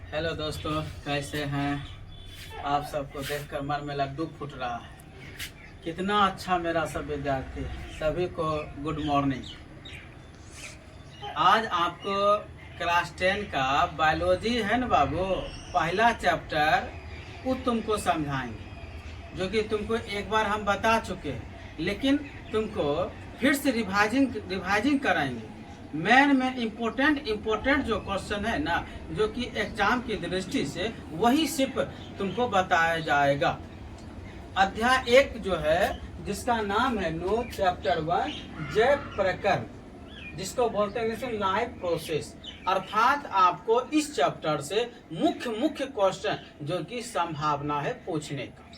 Hello दोस्तों, कैसे हैं आप? सबको देखकर मन में लड्डू फूट रहा है। कितना अच्छा मेरा सब विद्यार्थी, सभी को गुड मॉर्निंग। आज आपको क्लास 10 का बायोलॉजी है ना बाबू, पहला चैप्टर वो तुमको समझाएंगे, जो कि तुमको एक बार हम बता चुके हैं, लेकिन तुमको फिर से रिवाइजिंग कराएंगे। मेन इम्पोर्टेंट जो क्वेश्चन है ना, जो कि एग्जाम की दृष्टि से वही सिर्फ तुमको बताया जाएगा। अध्याय 1 जो है, जिसका नाम है नो चैप्टर 1 जैव प्रकरण, जिसको बोलते हैं इंग्लिश में लाइफ प्रोसेस। अर्थात आपको इस चैप्टर से मुख्य क्वेश्चन जो कि संभावना है पूछने का,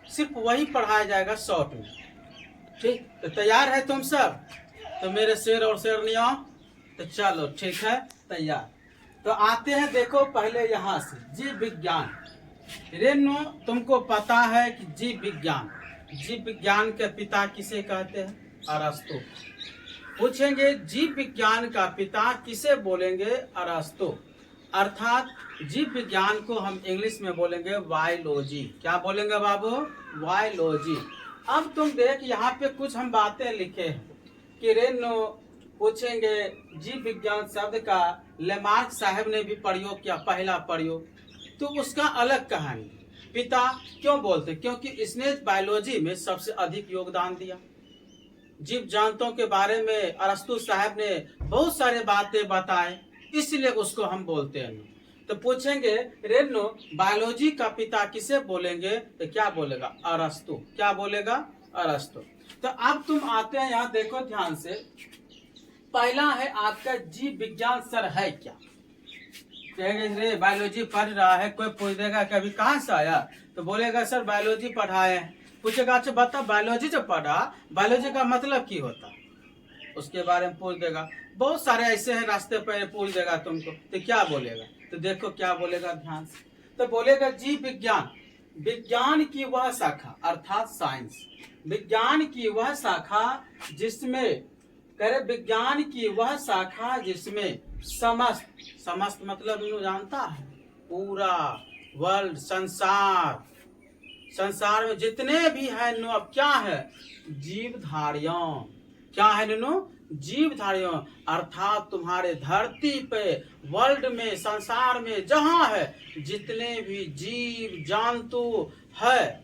सिर्फ वही पढ़ाया जाएगा शॉर्ट में। ठीक, तो तैयार है तुम सब? तो मेरे शेर और शेरनियों, तो चलो ठीक है, तैयार। तो आते हैं, देखो पहले यहाँ से जीव विज्ञान। रेनू, तुमको पता है कि जीव विज्ञान के पिता किसे कहते हैं? अरस्तु। पूछेंगे जीव विज्ञान का पिता किसे बोलेंगे? अरस्तु। अर्थात जीव विज्ञान को हम इंग्लिश में बोलेंगे बायोलॉजी। क्या बोलेंगे बाबू? बायोलॉजी। अब तुम देख, यहाँ पे कुछ हम बातें लिखे हैं कि रेनो पूछेंगे जीव विज्ञान शब्द का लेमार्क साहब ने भी प्रयोग किया, पहला प्रयोग, तो उसका अलग कहानी। पिता क्यों बोलते? क्योंकि इसने बायोलॉजी में सबसे अधिक योगदान दिया। जीव जंतुओं के बारे में अरस्तु साहब ने बहुत सारे बातें बताए, इसलिए उसको हम बोलते हैं। तो पूछेंगे रेनो बायोलॉजी का पिता किसे बोलेंगे? तो क्या बोलेगा? अरस्तु। क्या बोलेगा? अरस्तु। तो अब तुम आते हैं, यहाँ देखो ध्यान से। पहला है आपका जीव विज्ञान सर है क्या? कहेंगे रे बायोलॉजी पढ़ रहा है, कोई पूछ देगा कभी कहाँ से आया, तो बोलेगा सर बायोलॉजी पढ़ाए हैं। पूछेगा अच्छा बता बायोलॉजी जो पढ़ा, बायोलॉजी का मतलब की होता, उसके बारे में पूछ देगा। बहुत सारे ऐसे हैं, रास्ते पर पूछ देगा तुमको, तो क्या बोलेगा? तो देखो क्या बोलेगा ध्यान से। तो बोलेगा जीव विज्ञान, विज्ञान की वह शाखा, अर्थात साइंस, विज्ञान की वह शाखा जिसमें, करे विज्ञान की वह शाखा जिसमें समस्त मतलब इन्हों जानता है, पूरा वर्ल्ड, संसार में जितने भी है नो, अब क्या है? जीवधारियों। क्या है नो? जीवधारियों। अर्थात तुम्हारे धरती पे, वर्ल्ड में, संसार में जहां है जितने भी जीव जंतु है,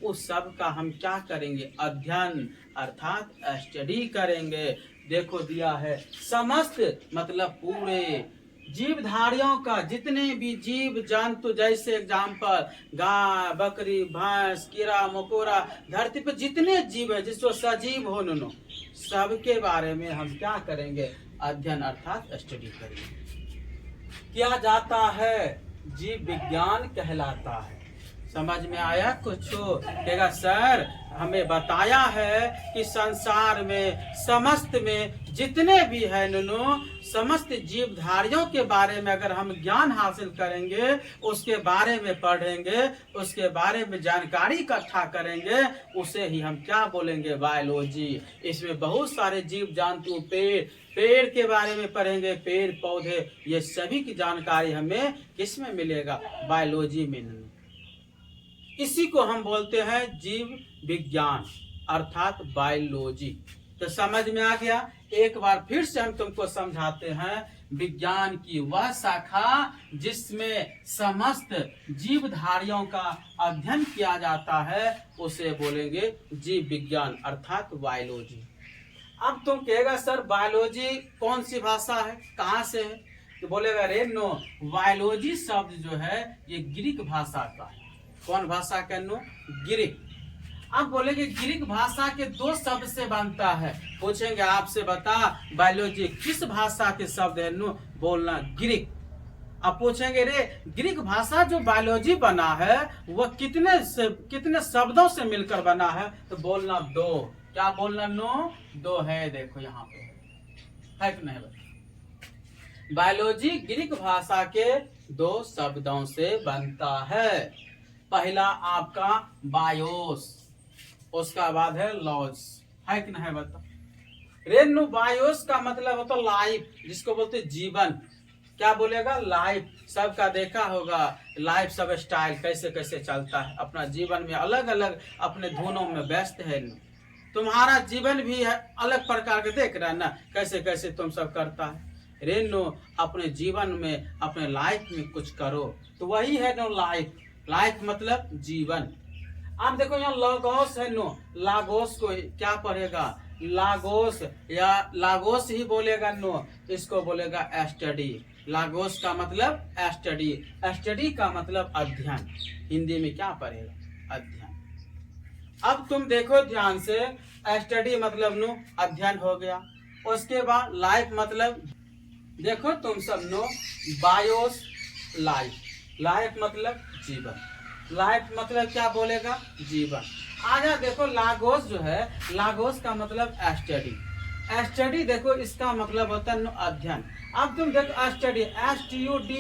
उस सब का हम क्या करेंगे? अध्ययन, अर्थात स्टडी करेंगे। देखो दिया है समस्त मतलब पूरे जीवधारियों का, जितने भी जीव जंतु, जैसे एग्जाम्पल गाय, बकरी, भैंस, कीड़ा मकोड़ा, धरती पर जितने जीव है जिसको सजीव हो नो, सबके बारे में हम क्या करेंगे? अध्ययन, अर्थात स्टडी करेंगे। किया जाता है, जीव विज्ञान कहलाता है। समझ में आया कुछ? कहेगा सर हमें बताया है कि संसार में, समस्त में जितने भी है नो, समस्त जीवधारियों के बारे में अगर हम ज्ञान हासिल करेंगे, उसके बारे में पढ़ेंगे, उसके बारे में जानकारी इकट्ठा करेंगे, उसे ही हम क्या बोलेंगे? बायोलॉजी। इसमें बहुत सारे जीव जंतु, पेड़ के बारे में पढ़ेंगे, पेड़ पौधे, ये सभी की जानकारी हमें किसमें मिलेगा? बायोलॉजी में। इसी को हम बोलते हैं जीव विज्ञान, अर्थात बायोलॉजी। तो समझ में आ गया? एक बार फिर से हम तुमको समझाते हैं। विज्ञान की वह शाखा जिसमें समस्त जीवधारियों का अध्ययन किया जाता है, उसे बोलेंगे जीव विज्ञान, अर्थात बायोलॉजी। अब तुम कहेगा सर बायोलॉजी कौन सी भाषा है, कहाँ से है? तो बोलेगा रे नो, बायोलॉजी शब्द जो है ये ग्रीक भाषा का है। कौन भाषा का नो? ग्रीक। अब बोलेंगे ग्रीक भाषा के 2 शब्द से बनता है। पूछेंगे आपसे बता बायोलॉजी किस भाषा के शब्द है नो? बोलना ग्रीक। अब पूछेंगे रे ग्रीक भाषा जो बायोलॉजी बना है वह कितने शब्दों से मिलकर बना है? तो बोलना 2। क्या बोलना? नो 2 है। देखो यहाँ पे है कि नहीं? बायोलॉजी ग्रीक भाषा के 2 शब्दों से बनता है। पहला आपका बायोस, उसका बाद है लॉज, है कि नहीं? बता रेनु बायोस का मतलब होता लाइफ, जिसको बोलते जीवन। क्या बोलेगा? लाइफ। सबका देखा होगा लाइफ सब स्टाइल कैसे कैसे चलता है, अपना जीवन में अलग अलग अपने धुनों में व्यस्त है। तुम्हारा जीवन भी है अलग प्रकार के, देख रहा है ना कैसे कैसे तुम सब करता है। रेनो अपने जीवन में अपने लाइफ में कुछ करो, तो वही है नो लाइफ। लाइफ मतलब जीवन। अब देखो यहाँ लागोस है नो, लागोस को क्या पढ़ेगा? लागोस या लागोस ही बोलेगा नो, इसको बोलेगा स्टडी। लागोस का मतलब स्टडी, स्टडी का मतलब अध्ययन। हिंदी में क्या पढ़ेगा? अध्ययन। अब तुम देखो ध्यान से, स्टडी मतलब नो अध्ययन हो गया। उसके बाद लाइफ मतलब देखो तुम सब नो, बायोस लाइफ। लाइफ मतलब जीवन। लाइफ मतलब क्या बोलेगा? जीवन। आजा देखो लागोस जो है, लागोस का मतलब स्टडी। स्टडी देखो इसका मतलब होता है नो अध्ययन। अब तुम देखो स्टडी, STUD,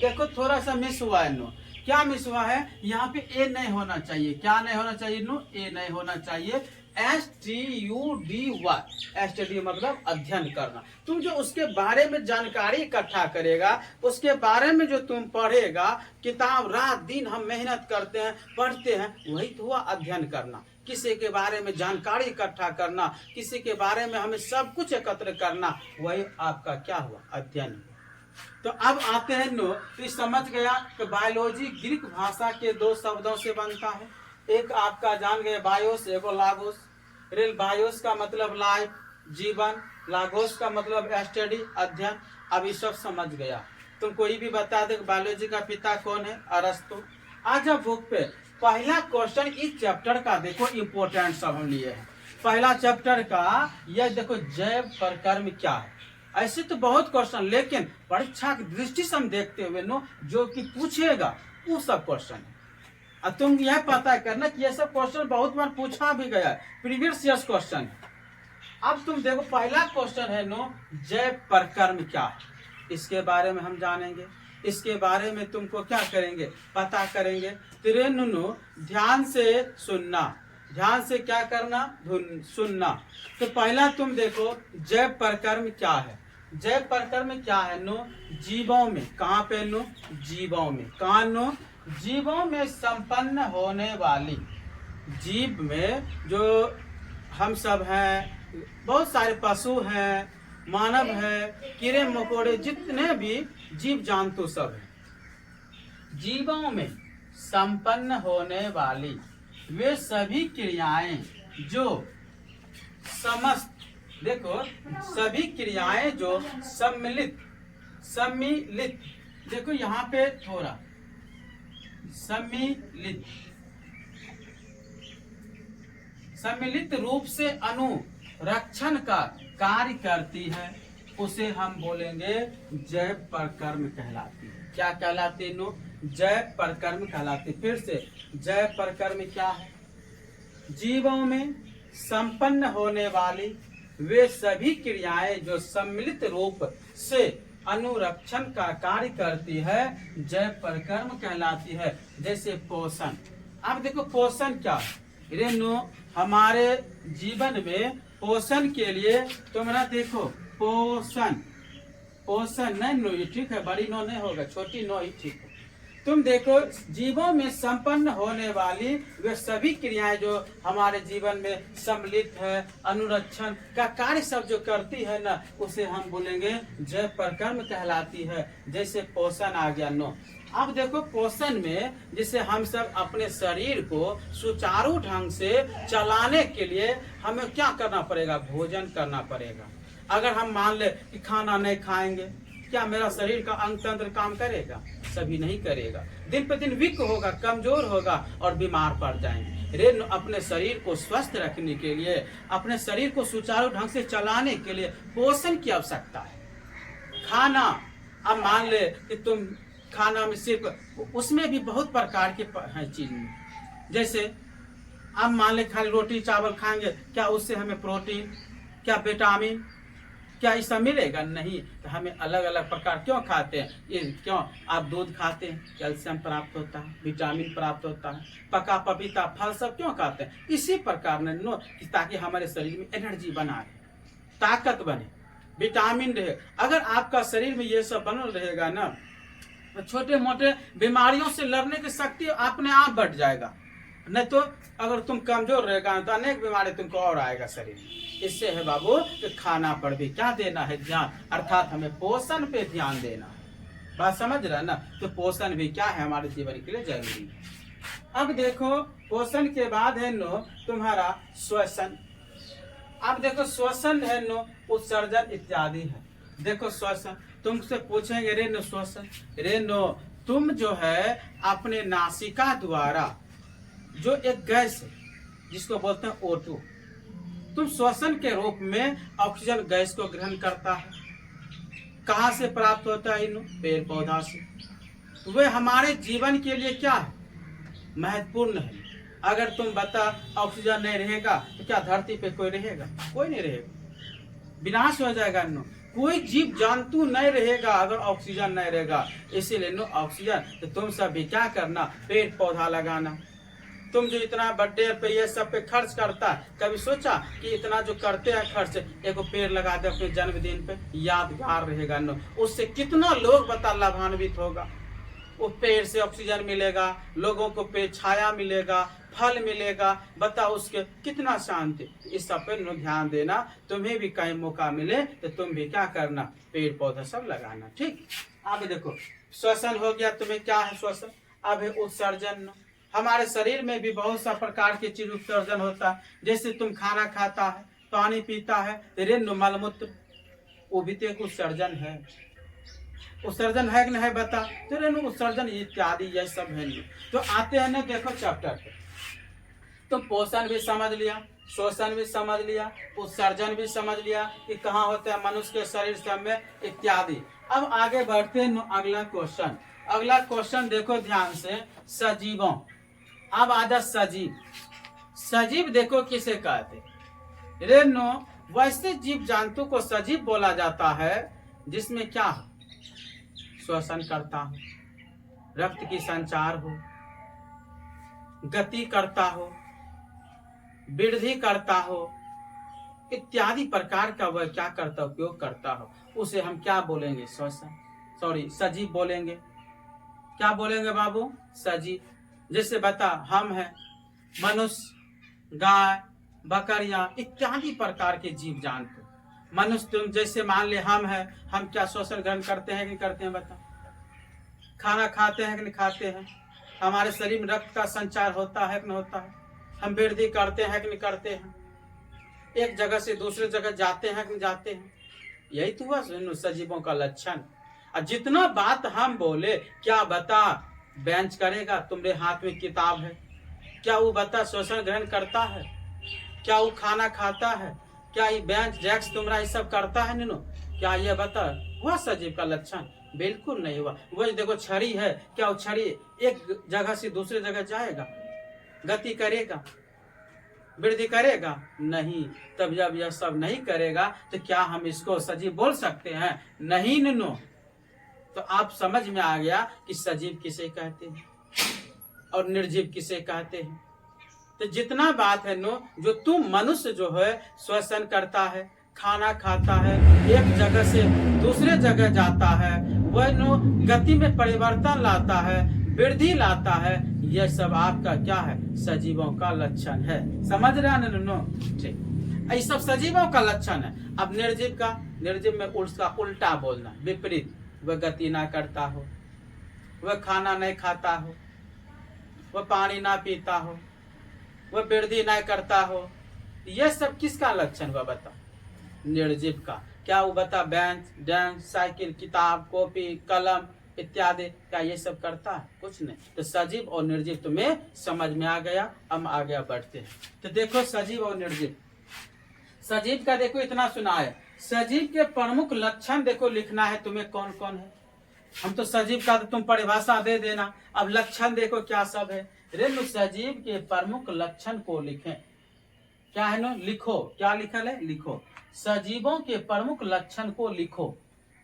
देखो थोड़ा सा मिस हुआ है नो। क्या मिस हुआ है? यहाँ पे ए नहीं होना चाहिए। क्या नहीं होना चाहिए नो? ए नहीं होना चाहिए। STUDY, स्टडी मतलब अध्ययन करना। तुम जो उसके बारे में जानकारी इकट्ठा करेगा, उसके बारे में जो तुम पढ़ेगा, किताब रात दिन हम मेहनत करते हैं, पढ़ते हैं, वही तो हुआ अध्ययन करना। किसी के बारे में जानकारी इकट्ठा करना, किसी के बारे में हमें सब कुछ एकत्र करना, वही आपका क्या हुआ? अध्ययन। तो अब आते हैं नो, तो समझ गया कि बायोलॉजी ग्रीक भाषा के दो शब्दों से बनता है। एक आपका जान गए बायोस, एगो लागोस। रेल बायोस का मतलब लाइफ, जीवन। लागोस का मतलब स्टडी, अध्ययन। अब ये सब समझ गया। तुम कोई भी बता दे बायोलॉजी का पिता कौन है? अरस्तु। आज अब बुक पे पहला क्वेश्चन इस चैप्टर का देखो, इम्पोर्टेंट सब हम लिए हैं। पहला चैप्टर का यह देखो, जैव प्रकर्म क्या है। ऐसे तो बहुत क्वेश्चन, लेकिन परीक्षा की दृष्टि से हम देखते हुए नो जो कि पूछेगा वो सब क्वेश्चन है। और तुम यह पता करना कि यह सब क्वेश्चन बहुत बार पूछा भी गया है, प्रीवियस ईयर क्वेश्चन है। अब तुम देखो पहला क्वेश्चन है नो, जैव प्रकर्म क्या है, इसके बारे में हम जानेंगे। इसके बारे में तुमको क्या करेंगे? पता करेंगे। तो नो ध्यान से सुनना, ध्यान से क्या करना? सुनना। तो पहला तुम देखो जैव प्रकर्म क्या है। जैव प्रकर्म क्या है नो? जीवों में, कहाँ पे नो? जीवों में। कहाँ नो? जीवों में संपन्न होने वाली, जीव में जो हम सब हैं, बहुत सारे पशु हैं, मानव है, कीड़े मकोड़े, जितने भी जीव जंतु सब हैं, जीवों में संपन्न होने वाली वे सभी क्रियाएं जो समस्त, देखो सभी क्रियाएं जो सम्मिलित, देखो यहाँ पे थोड़ा सम्मिलित रूप से अनुरक्षण का कार्य करती है, उसे हम बोलेंगे जैव प्रकर्म कहलाती है। क्या कहलाती है नो? जैव प्रकर्म कहलाती। फिर से जैव प्रकर्म क्या है? जीवों में संपन्न होने वाली वे सभी क्रियाएं जो सम्मिलित रूप से अनुरक्षण का कार्य करती है, जैव प्रकर्म कहलाती है। जैसे पोषण। अब देखो पोषण क्या है? रेनो हमारे जीवन में पोषण के लिए तुम्हारा देखो पोषण, पोषण नहीं नो ये ठीक है, बड़ी नो नहीं होगा, छोटी नो ही ठीक है। तुम देखो जीवों में संपन्न होने वाली वे सभी क्रियाएं जो हमारे जीवन में सम्मिलित है, अनुरक्षण का कार्य सब जो करती है ना, उसे हम बोलेंगे जैव प्रकर्म कहलाती है। जैसे पोषण आ गया नो। अब देखो पोषण में जैसे हम सब अपने शरीर को सुचारू ढंग से चलाने के लिए हमें क्या करना पड़ेगा? भोजन करना पड़ेगा। अगर हम मान ले कि खाना नहीं खाएंगे, क्या मेरा शरीर का अंग तंत्र काम करेगा? सभी नहीं करेगा। दिन पे दिन वीक होगा, कमजोर होगा और बीमार पड़ जाएंगे। रे अपने शरीर को स्वस्थ रखने के लिए, अपने शरीर को सुचारू ढंग से चलाने के लिए पोषण की आवश्यकता है। खाना, अब मान ले कि तुम खाना में सिर्फ, उसमें भी बहुत प्रकार के हैं चीज में। जैसे अब मान ले खाली रोटी चावल खाएंगे, क्या उससे हमें प्रोटीन, क्या विटामिन, क्या ये सब मिलेगा? नहीं। तो हमें अलग अलग प्रकार क्यों खाते हैं? ये क्यों? आप दूध खाते हैं, कैल्शियम प्राप्त होता है, विटामिन प्राप्त होता है, पका पपीता फल सब क्यों खाते हैं? इसी प्रकार ने नो, ताकि हमारे शरीर में एनर्जी बना रहे, ताकत बने। विटामिन रहे। अगर आपका शरीर में ये सब बनल रहेगा ना, तो छोटे मोटे बीमारियों से लड़ने की शक्ति अपने आप बढ़ जाएगा। नहीं तो अगर तुम कमजोर रहेगा तो अनेक बीमारी तुमको और आएगा शरीर में। इससे है बाबू कि खाना पर भी क्या देना है, ध्यान, अर्थात हमें पोषण पे ध्यान देना है। बात समझ रहे ना? तो पोषण भी क्या है, हमारे जीवन के लिए जरूरी है। अब देखो पोषण के बाद है नो तुम्हारा श्वसन। अब देखो श्वसन है नो उत्सर्जन इत्यादि है। देखो श्वसन, तुमसे पूछेंगे रे नो श्वसन, रे नो तुम जो है अपने नासिका द्वारा जो एक गैस है जिसको बोलते हैं O2, तुम श्वसन के रूप में ऑक्सीजन गैस को ग्रहण करता है। कहाँ से प्राप्त होता है? इन पेड़ पौधा से। तो वे हमारे जीवन के लिए क्या है, महत्वपूर्ण है। अगर तुम बता ऑक्सीजन नहीं रहेगा तो क्या धरती पे कोई रहेगा? कोई नहीं रहेगा, विनाश हो जाएगा। नो कोई जीव जंतु नहीं रहेगा अगर ऑक्सीजन नहीं रहेगा। इसीलिए नो ऑक्सीजन, तो तुम सब भी क्या करना, पेड़ पौधा लगाना। तुम जो इतना बर्थडे पे ये सब पे खर्च करता है, कभी सोचा कि इतना जो करते हैं खर्च, एक पेड़ लगा दे अपने जन्मदिन पे, यादगार रहेगा। नो उससे कितना लोग बता लाभान्वित होगा। उस पेड़ से ऑक्सीजन मिलेगा, लोगों को पेड़ छाया मिलेगा, फल मिलेगा, बता उसके कितना शांति। इस सब पे ध्यान देना। तुम्हें भी कहीं मौका मिले तो तुम भी क्या करना, पेड़ पौधा सब लगाना। ठीक। अब देखो श्वसन हो गया, तुम्हें क्या है श्वसन। अब है उत्सर्जन। हमारे शरीर में भी बहुत सा प्रकार की चीज उत्सर्जन होता है। जैसे तुम खाना खाता है, पानी पीता है, तो मलमूत्र, वो भी तो एक उत्सर्जन है। उत्सर्जन है कि नहीं बता, तो रेणु उत्सर्जन इत्यादि ये सब है। तो आते हैं ना, देखो चैप्टर पे तो पोषण भी समझ लिया, शोषण भी समझ लिया, उत्सर्जन भी समझ लिया कि कहाँ होते हैं मनुष्य के शरीर सब में इत्यादि। अब आगे बढ़ते हैं अगला क्वेश्चन। अगला क्वेश्चन देखो ध्यान से, सजीवों। अब आजा सजीव। सजीव देखो किसे कहते रेनो, वैसे जीव जंतु को सजीव बोला जाता है जिसमें क्या हो, श्वसन करता हो, रक्त की संचार हो, गति करता हो, वृद्धि करता हो, इत्यादि प्रकार का वह क्या करता, उपयोग करता हो, उसे हम क्या बोलेंगे, श्वसन, सॉरी सजीव बोलेंगे। क्या बोलेंगे बाबू, सजीव। जैसे बता, हम हैं मनुष्य, गाय, बकरियां इत्यादि प्रकार के जीव जंतु। मनुष्य तुम जैसे मान ले हम हैं, हम क्या श्वसन ग्रहण करते हैं कि करते हैं बता, खाना खाते हैं कि नहीं खाते हैं, हमारे शरीर में रक्त का संचार होता है कि नहीं होता है, हम वृद्धि करते हैं कि नहीं करते हैं, एक जगह से दूसरे जगह जाते हैं कि नहीं जाते हैं। यही तो हुआ सजीवों का लक्षण। और जितना बात हम बोले, क्या बता बेंच करेगा, तुम्हारे हाथ में किताब है, क्या वो बता श्वसन ग्रहण करता है, क्या वो खाना खाता है, क्या ये बेंच डेस्क तुम्हारा ये सब करता है नीनो, क्या ये बता हुआ सजीव का लक्षण? बिल्कुल नहीं हुआ। वही देखो छड़ी है, क्या वो छड़ी एक जगह से दूसरे जगह जाएगा, गति करेगा, वृद्धि करेगा? नहीं। तब जब यह सब नहीं करेगा तो क्या हम इसको सजीव बोल सकते हैं? नहीं नीनो। तो आप समझ में आ गया कि सजीव किसे कहते हैं और निर्जीव किसे कहते हैं। तो जितना बात है नो, जो तुम मनुष्य जो है श्वसन करता है, खाना खाता है, एक जगह से दूसरे जगह जाता है, वह नो गति में परिवर्तन लाता है, वृद्धि लाता है, यह सब आपका क्या है, सजीवों का लक्षण है। समझ रहे हैं नो? ठीक, ये सब सजीवों का लक्षण है। अब निर्जीव का, निर्जीव में उसका उल्टा बोलना, विपरीत। वह गति ना करता हो, वह खाना नहीं खाता हो, वह पानी ना पीता हो, वह वृद्धि नहीं करता हो, यह सब किसका लक्षण हुआ बता? निर्जीव का। क्या वो बता बेंच डेस्क साइकिल किताब कॉपी कलम इत्यादि, क्या ये सब करता है? कुछ नहीं। तो सजीव और निर्जीव तुम्हें समझ में आ गया। हम आगे बढ़ते हैं। तो देखो सजीव और निर्जीव। सजीव का देखो इतना सुना है। सजीव के प्रमुख लक्षण देखो लिखना है तुम्हें, कौन कौन है। हम तो सजीव का तो तुम परिभाषा दे देना, अब लक्षण देखो क्या सब है। रेणु सजीव के प्रमुख लक्षण को लिखें। क्या है ना, लिखो। क्या लिखल है, लिखो। सजीवों के प्रमुख लक्षण को लिखो।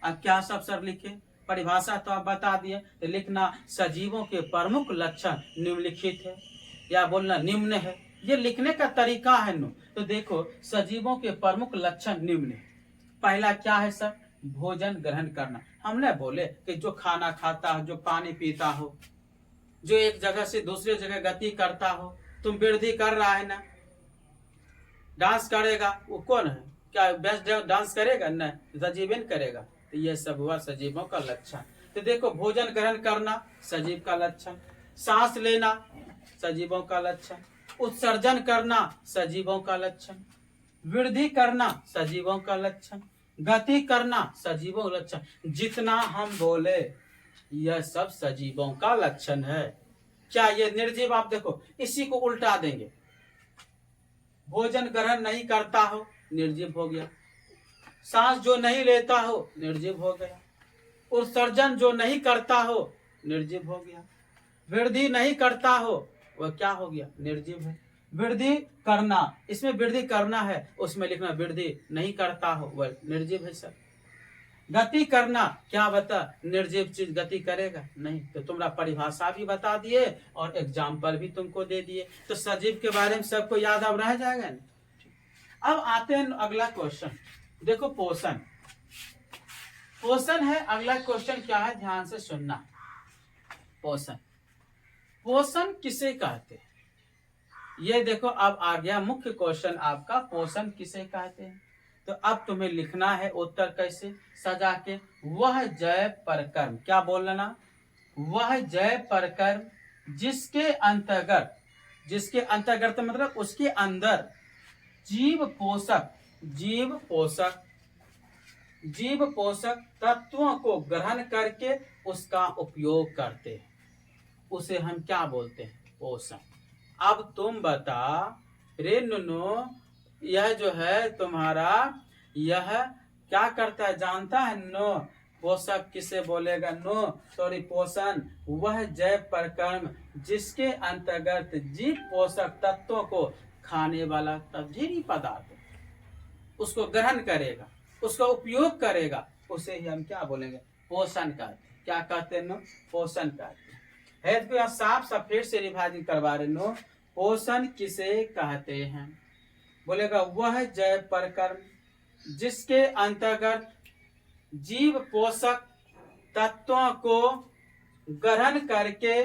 अब क्या सब सर लिखे, परिभाषा तो आप बता दिए, तो लिखना सजीवों के प्रमुख लक्षण निम्नलिखित है, या बोलना निम्न है। ये लिखने का तरीका है नो। तो देखो सजीवों के प्रमुख लक्षण निम्न है। पहला क्या है सर? भोजन ग्रहण करना। हमने बोले कि जो खाना खाता हो, जो पानी पीता हो, जो एक जगह से दूसरे जगह गति करता हो, तुम वृद्धि कर रहा है ना, डांस करेगा, वो कौन है? क्या बेस्ट डांस करेगा? नहीं, सजीवन करेगा। तो ये सब हुआ सजीवों का लक्षण। तो देखो, भोजन ग्रहण करना सजीव का लक्षण, सांस लेना सजीवों का लक्षण, उत्सर्जन करना सजीवों का लक्षण, वृद्धि करना सजीवों का लक्षण, गति करना सजीवों का लक्षण। जितना हम बोले यह सब सजीवों का लक्षण है। क्या ये निर्जीव? आप देखो, इसी को उल्टा देंगे। भोजन ग्रहण नहीं करता हो, निर्जीव हो गया। सांस जो नहीं लेता हो, निर्जीव हो गया। उत्सर्जन जो नहीं करता हो, निर्जीव हो गया। वृद्धि नहीं करता हो, वह क्या हो गया? निर्जीव है। वृद्धि करना, इसमें वृद्धि करना है, उसमें लिखना वृद्धि नहीं करता हो, वह निर्जीव है सर। गति करना, क्या बता? निर्जीव चीज गति करेगा नहीं। तो तुम्हारा परिभाषा भी बता दिए और एग्जाम्पल भी तुमको दे दिए। तो सजीव के बारे में सबको याद अब रह जाएगा ना। अब आते हैं अगला क्वेश्चन। देखो, पोषण। पोषण है अगला क्वेश्चन। क्या है? ध्यान से सुनना। पोषण, पोषण किसे कहते हैं? ये देखो, अब आ गया मुख्य क्वेश्चन आपका, पोषण किसे कहते हैं। तो अब तुम्हें लिखना है उत्तर कैसे? सजा के, वह जय परकर्म। क्या बोलना? वह जय परकर्म जिसके अंतर्गत, जिसके अंतर्गत मतलब उसके अंदर जीव पोषक, जीव पोषक, जीव पोषक तत्वों को ग्रहण करके उसका उपयोग करते हैं, उसे हम क्या बोलते हैं? पोषण। अब तुम बता रे नुनो, यह जो है तुम्हारा, यह क्या करता है जानता है? नो, पोषक किसे बोलेगा? नो सॉरी, पोषण वह जय परकर्म जिसके अंतर्गत जीव पोषक तत्वों को खाने वाला तत्जीरी पदार्थ उसको ग्रहण करेगा, उसका उपयोग करेगा, उसे ही हम क्या बोलेंगे? पोषण कहते हैं। क्या कहते हैं? नो, पोषण कहते हैं। है तो यहाँ साफ सफेद से विभाजित करवा रहे। नो, पोषण किसे कहते हैं? बोलेगा वह जय परकर्म जिसके अंतर्गत जीव पोषक तत्वों को ग्रहण करके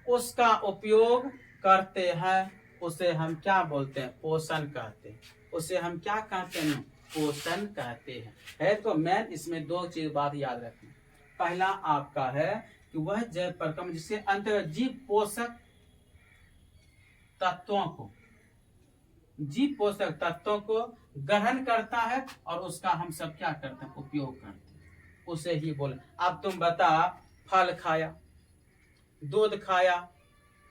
उसका उपयोग करते हैं, उसे हम क्या बोलते हैं? पोषण कहते हैं। उसे हम क्या कहते हैं? पोषण कहते हैं। है तो मैन इसमें दो चीज बात याद रखनी। पहला आपका है कि वह जय परकर्म जिसके अंतर्गत जीव पोषक तत्वों को, जीव पोषक तत्वों को ग्रहण करता है और उसका हम सब क्या करते हैं? उपयोग करते हैं, उसे ही बोले। अब तुम बता, फल खाया, दूध खाया,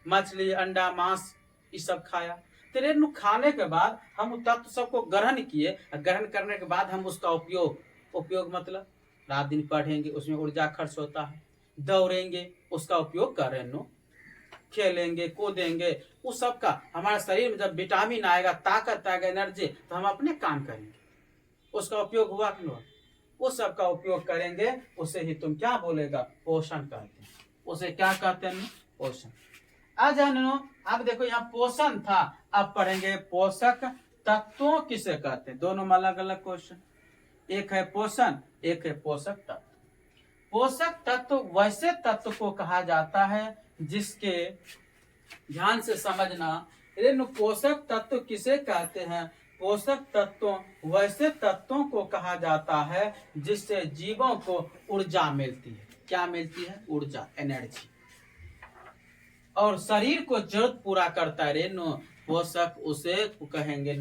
मछली, अंडा, मांस, ये सब खाया। तेरे खाने के बाद हम तत्व सबको ग्रहण किए, ग्रहण करने के बाद हम उसका उपयोग, उपयोग मतलब रात दिन पढ़ेंगे, उसमें ऊर्जा खर्च होता है, दौड़ेंगे, उसका उपयोग कर रहे हैं, खेलेंगे, कूदेंगे, उस सब का हमारे शरीर में जब विटामिन आएगा, ताकत आएगा, एनर्जी, तो हम अपने काम करेंगे, उसका उपयोग हुआ कि नहीं? उस सब का उपयोग करेंगे, उसे ही तुम क्या बोलेगा? पोषण कहते हैं। उसे क्या कहते हैं? पोषण। आज अब देखो, यहाँ पोषण था, अब पढ़ेंगे पोषक तत्वों किसे कहते हैं। दोनों में अलग अलग क्वेश्चन, एक है पोषण, एक है पोषक तत्व। पोषक तत्व वैसे तत्व को कहा जाता है जिसके, ध्यान से समझना, पोषक तत्व किसे कहते हैं? पोषक तत्वों वैसे तत्वों को कहा जाता है जिससे जीवों को ऊर्जा मिलती है। क्या मिलती है? ऊर्जा, एनर्जी, और शरीर को जरूरत पूरा करता है। पोषक उसे कहेंगे,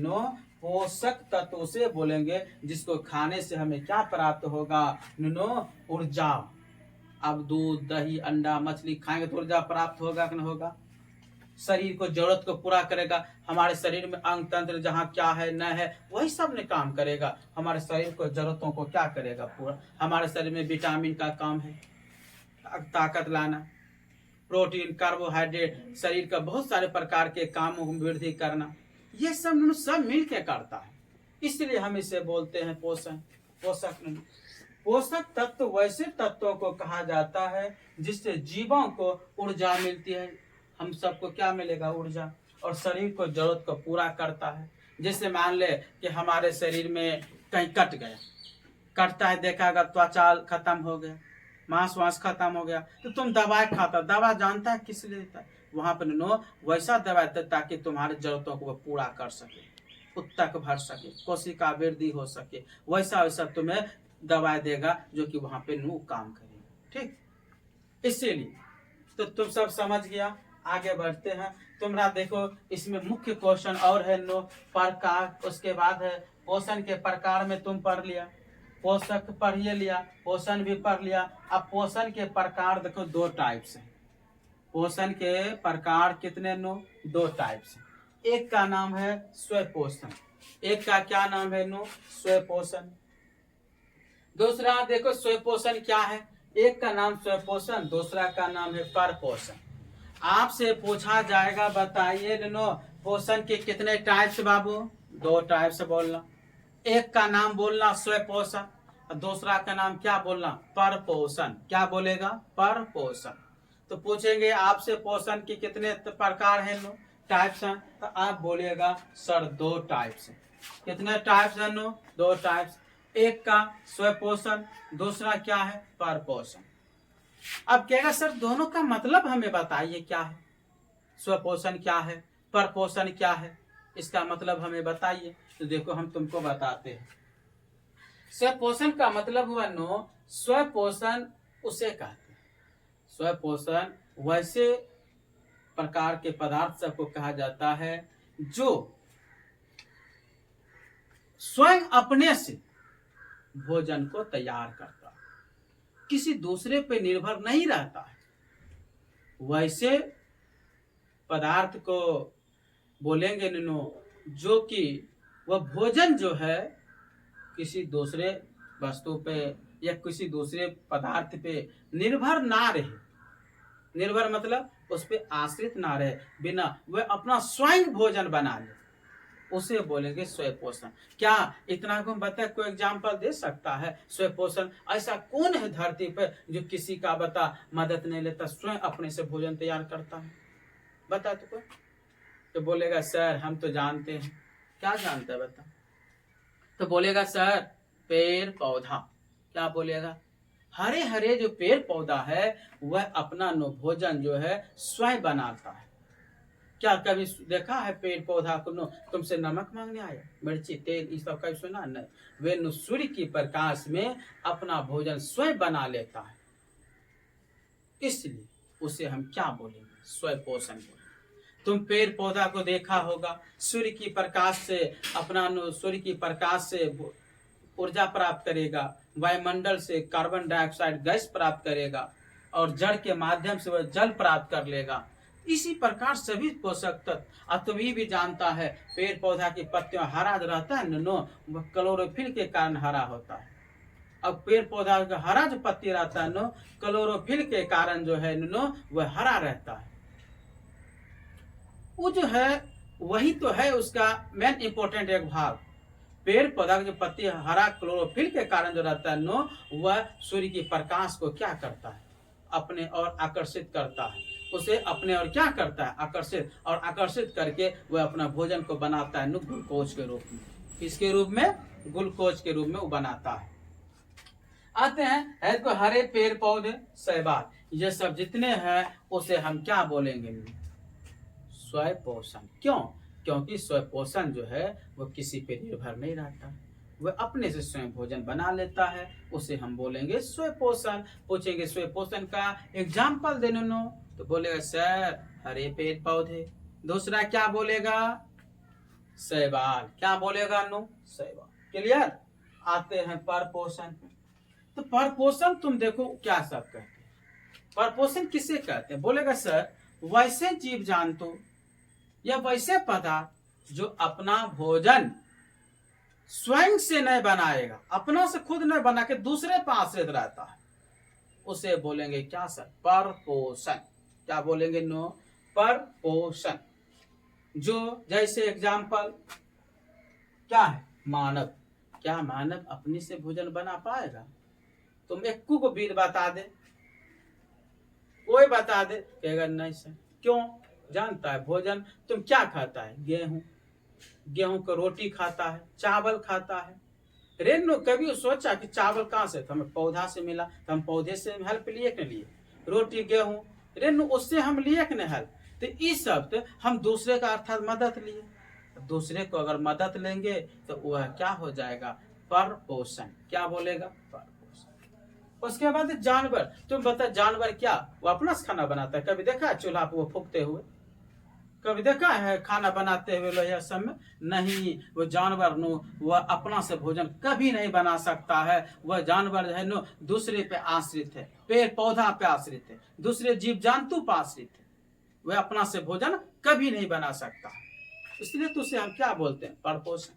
पोषक तत्व उसे बोलेंगे जिसको खाने से हमें क्या प्राप्त होगा? ऊर्जा। अब दूध, दही, अंडा, मछली खाएंगे तो ऊर्जा प्राप्त होगा कि नहीं होगा? शरीर को जरूरत को पूरा करेगा। हमारे शरीर में अंग तंत्र जहाँ क्या है न है वही सब ने काम करेगा। हमारे शरीर को जरूरतों को क्या करेगा? पूरा। हमारे शरीर में विटामिन का काम है, ताकत लाना, प्रोटीन, कार्बोहाइड्रेट, शरीर का बहुत सारे प्रकार के कामों को वृद्धि करना, ये सब मिल के करता है। इसलिए हम इसे बोलते हैं पोषण, पोषक। पोषक तत्व वैसे तत्वों को कहा जाता है जिससे जीवों को ऊर्जा मिलती है। हम सबको क्या मिलेगा? ऊर्जा, और शरीर को जरूरत को पूरा करता है। जैसे मान ले कि हमारे शरीर में कहीं कट गया, कटता है, देखा अगर त्वचा खत्म हो गया, मांस वांस खत्म हो गया, तो तुम दवाई खाता, दवा जानता है किस लिए देता है? वहां पर नो वैसा दवाई देता ताकि तुम्हारी जरूरतों को वो पूरा कर सके, उत्तक भर सके, कोशिका वृद्धि हो सके, वैसा वैसा तुम्हें दवाई देगा जो कि वहां पे नो काम करेगा। ठीक, इसीलिए तो तुम सब समझ गया। आगे बढ़ते हैं। तुम्हारा देखो इसमें मुख्य क्वेश्चन और है नो प्रकार, उसके बाद है पोषण के प्रकार में तुम पढ़ लिया, पोषक पढ़ लिया, पोषण भी पढ़ लिया। अब पोषण के प्रकार देखो दो टाइप्स हैं। पोषण के प्रकार कितने नो? दो टाइप्स हैं। एक का नाम है स्वयं पोषण, एक का क्या नाम है नो? स्वयं पोषण। दूसरा देखो स्वयं पोषण क्या है, एक का नाम स्वयं पोषण, दूसरा का नाम है पर पोषण। आपसे पूछा जाएगा बताइए नो पोषण के कितने टाइप्स बाबू? दो टाइप्स बोलना, एक का नाम बोलना स्वयं पोषण और दूसरा का नाम क्या बोलना? पर पोषण। क्या बोलेगा? पर पोषण। तो पूछेंगे आपसे पोषण के कितने प्रकार हैं नो? टाइप्स हैं, तो आप बोलिएगा सर दो टाइप्स हैं। कितने टाइप्स हैं नो? दो टाइप्स, एक का स्वयं पोषण, दूसरा क्या है? पर पोषण। अब कहेगा सर दोनों का मतलब हमें बताइए क्या है, स्वयं पोषण क्या है, पर पोषण क्या है, इसका मतलब हमें बताइए। तो देखो हम तुमको बताते हैं। स्वयं पोषण का मतलब हुआ नो, स्वयं पोषण उसे कहते हैं, स्वयं पोषण वैसे प्रकार के पदार्थ सबको कहा जाता है जो स्वयं अपने से भोजन को तैयार करता है, किसी दूसरे पे निर्भर नहीं रहता है। वैसे पदार्थ को बोलेंगे नो जो कि वह भोजन जो है किसी दूसरे वस्तु पे या किसी दूसरे पदार्थ पे निर्भर ना रहे। निर्भर मतलब उस पे आश्रित ना रहे, बिना वह अपना स्वयं भोजन बना ले, उसे बोलेंगे स्वयं पोषण। क्या इतना को बता कोई एग्जाम्पल दे सकता है स्वयं पोषण? ऐसा कौन है धरती पर जो किसी का बता मदद नहीं लेता, स्वयं अपने से भोजन तैयार करता है? बता तो कोई। तो बोलेगा सर हम तो जानते हैं। क्या जानता है बता? तो बोलेगा सर पेड़ पौधा। क्या बोलेगा? हरे हरे जो पेड़ पौधा है वह अपना नो भोजन जो है स्वयं बनाता है। क्या कभी देखा है पेड़ पौधा को नो तुमसे नमक मांगने आया, मिर्ची तेल ये सब कभी सुना? नहीं, वे नो सूर्य की प्रकाश में अपना भोजन स्वयं बना लेता है, इसलिए उसे हम क्या बोलेंगे? स्वयं पोषण बोलेंगे। तुम पेड़ पौधा को देखा होगा, सूर्य की प्रकाश से अपना सूर्य की प्रकाश से ऊर्जा प्राप्त करेगा, वायुमंडल से कार्बन डाइऑक्साइड गैस प्राप्त करेगा और जड़ के माध्यम से वह जल प्राप्त कर लेगा। इसी प्रकार सभी पोषक तत्व। अब तुम ये भी जानता है पेड़ पौधा की पत्तियां हरा रहता है नो, वह क्लोरोफिल के कारण हरा होता है। अब पेड़ पौधा का हरा जो पत्ती रहता है नो, क्लोरोफिल के कारण जो है नो वह हरा रहता है। वो जो है वही तो है उसका मेन इंपॉर्टेंट एक भाग। पेड़ पौधा की जो पत्ती हरा क्लोरोफिल के कारण जो रहता है नो, वह सूर्य की प्रकाश को क्या करता है? अपने और आकर्षित करता है, उसे अपने और क्या करता है? आकर्षित, और आकर्षित करके वह अपना भोजन को बनाता है नो ग्लूकोज के रूप में। किसके रूप में? ग्लूकोज के रूप में वो बनाता है। आते हैं तो हरे पेड़ पौधे शैवाल, ये सब जितने हैं उसे हम क्या बोलेंगे? स्वयं पोषण। क्यों? क्योंकि स्वयं पोषण जो है वो किसी पे निर्भर नहीं रहता, वह अपने से स्वयं भोजन बना लेता है, उसे हम बोलेंगे स्वयं पोषण। पूछेंगे स्वयं पोषण का एग्जाम्पल देने नो, तो बोलेगा सर हरे पेड़ पौधे। दूसरा क्या बोलेगा? शैवाल। क्या बोलेगा नो? शैवाल। क्लियर? आते हैं पर पोषण। तो पर पोषण तुम देखो क्या सब कहते हैं, पर पोषण किसे कहते हैं? बोलेगा सर वैसे जीव जंतु या वैसे पदार्थ जो अपना भोजन स्वयं से नहीं बनाएगा, अपना से खुद नहीं बना के दूसरे पर आश्रित रहता है, उसे बोलेंगे क्या सर? पर पोषण। क्या बोलेंगे नो? पर पोषण। जो जैसे एग्जाम्पल क्या है? मानव। क्या मानव अपने से भोजन बना पाएगा? तुम एक को बीज बता दे, कोई बता दे, कहेगा नहीं सर। क्यों? जानता है भोजन तुम क्या खाता है? गेहूं, गेहूं का रोटी खाता है, चावल खाता है, रेनू कभी सोचा कि चावल कहाँ से, तो हमें पौधा से मिला, तो हम पौधे से हेल्प लिए कि नहीं लिए। रोटी गेहूं रेनू उससे हम लिए कि नहीं हेल्प। तो इस सब तो हम दूसरे का अर्थात मदद लिए। दूसरे को अगर मदद लेंगे तो वह क्या हो जाएगा, पर पोषण। क्या बोलेगा, पर पोषण। उसके बाद जानवर, तुम बता जानवर क्या वो अपना से खाना बनाता है? कभी देखा है चूल्हा पर वो फूकते हुए? कभी देखा है खाना बनाते हुए लोहिया सब में? नहीं। वो जानवर नो वह अपना से भोजन कभी नहीं बना सकता है। वह जानवर जो है नो दूसरे पे आश्रित है, पेड़ पौधा पे आश्रित है, दूसरे जीव जंतु पे आश्रित है। वह अपना से भोजन कभी नहीं बना सकता है। इसलिए तो उसे हम क्या बोलते हैं, परपोषण।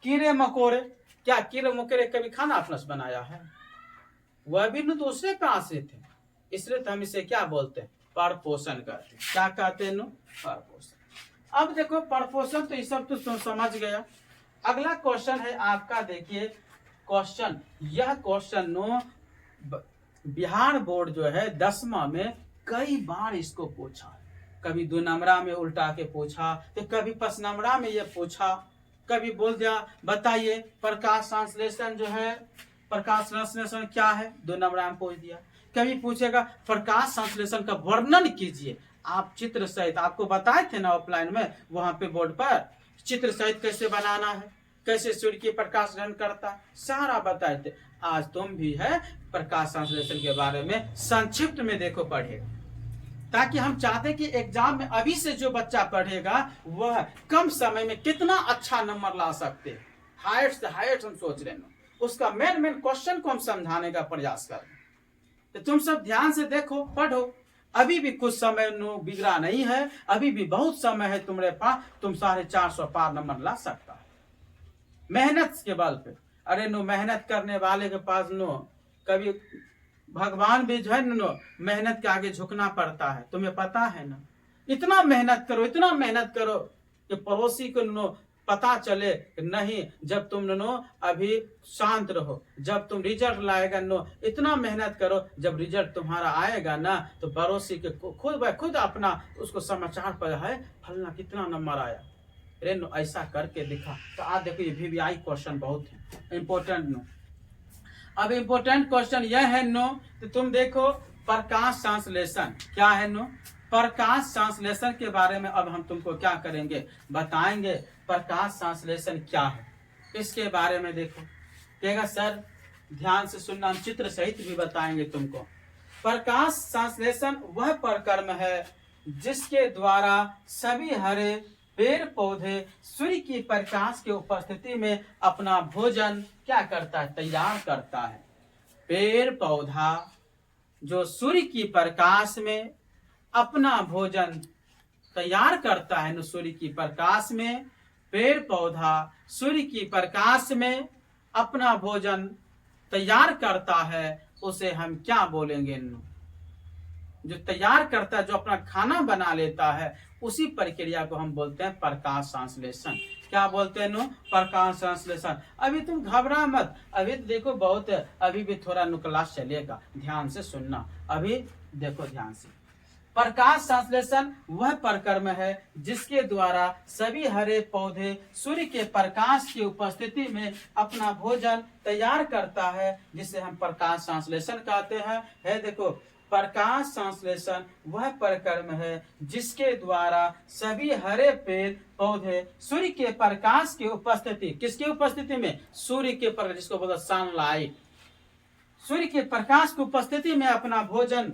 कीड़े मकोड़े, क्या कीड़े मकोड़े कभी खाना अपना से बनाया है? वह भी न दूसरे पे आश्रित है। इसलिए तो हम इसे क्या बोलते हैं, परपोषण करते हैं। क्या कहते हैं नो, परपोषण। अब देखो परपोषण तो ये सब तो समझ गया। अगला क्वेश्चन है आपका, देखिए क्वेश्चन, यह क्वेश्चन नो बिहार बोर्ड जो है 10वां में कई बार इसको पूछा है। कभी 2 नंबरा में उल्टा के पूछा, तो कभी 5 नंबरा में ये पूछा। कभी बोल दिया बताइए प्रकाश संश्लेषण जो है, प्रकाश संश्लेषण क्या है, 2 नंबरा में पूछ दिया। कभी पूछेगा प्रकाश संश्लेषण का वर्णन कीजिए, आप चित्र सहित, आपको बताए थे ना ऑफलाइन में, वहां पे बोर्ड पर चित्र सहित कैसे बनाना है, कैसे सूर्य की प्रकाश ग्रहण करता है, सारा बताए थे। आज तुम भी है प्रकाश संश्लेषण के बारे में संक्षिप्त में देखो पढ़ेगा, ताकि हम चाहते कि एग्जाम में अभी से जो बच्चा पढ़ेगा वह कम समय में कितना अच्छा नंबर ला सकते हैं। हाइट्स से हाइट्स हम सोच रहे हैं, उसका मेन क्वेश्चन को हम समझाने का प्रयास करें। तो तुम सब ध्यान से देखो, पढ़ो। अभी भी कुछ समय नो बिगड़ा नहीं है, अभी भी बहुत समय है तुम्हारे पास, तुम 450 पार नंबर ला सकता है मेहनत के बल पे। अरे नो मेहनत करने वाले के पास नो कभी भगवान भी जो है नो मेहनत के आगे झुकना पड़ता है, तुम्हें पता है ना। इतना मेहनत करो, इतना मेहनत करो कि पड़ोसी को नो पता चले नहीं। जब तुम नो अभी शांत रहो, जब तुम रिजल्ट लाएगा नो इतना मेहनत करो, जब रिजल्ट तुम्हारा आएगा ना तो पड़ोसी के खुद अपना उसको समाचार पर है फलना कितना नंबर आया। अरे नो ऐसा करके दिखा। तो आज देखो ये VVI क्वेश्चन बहुत है इंपॉर्टेंट नो। अब इंपॉर्टेंट क्वेश्चन यह है नो, तो तुम देखो प्रकाश संश्लेषण क्या है नो। प्रकाश संश्लेषण के बारे में अब हम तुमको क्या करेंगे, बताएंगे प्रकाश संश्लेषण क्या है, इसके बारे में देखो। कहेगा सर ध्यान से सुनना, हम चित्र सहित भी बताएंगे तुमको। प्रकाश संश्लेषण वह प्रक्रम है जिसके द्वारा सभी हरे पेड़ पौधे सूर्य की प्रकाश के उपस्थिति में अपना भोजन क्या करता है, तैयार करता है। पेड़ पौधा जो सूर्य की प्रकाश में अपना भोजन तैयार करता है, सूर्य की प्रकाश में पेड़ पौधा सूर्य की प्रकाश में अपना भोजन तैयार करता है, उसे हम क्या बोलेंगे, जो तैयार करता है, जो अपना खाना बना लेता है, उसी प्रक्रिया को हम बोलते हैं प्रकाश संश्लेषण। क्या बोलते हैं नो, प्रकाश संश्लेषण। अभी तुम घबरा मत, अभी तो देखो बहुत है, अभी भी थोड़ा क्लास चलेगा, ध्यान से सुनना। अभी देखो ध्यान से, प्रकाश संश्लेषण वह प्रक्रम है जिसके द्वारा सभी हरे पौधे सूर्य के प्रकाश की उपस्थिति में अपना भोजन तैयार करता है, जिसे हम प्रकाश संश्लेषण कहते हैं। है देखो, प्रकाश संश्लेषण वह प्रक्रम है जिसके द्वारा सभी हरे पेड़ पौधे सूर्य के प्रकाश की उपस्थिति, किसकी उपस्थिति में, सूर्य के प्रकाश, जिसको बोलते सनलाइट, सूर्य के प्रकाश की उपस्थिति में अपना भोजन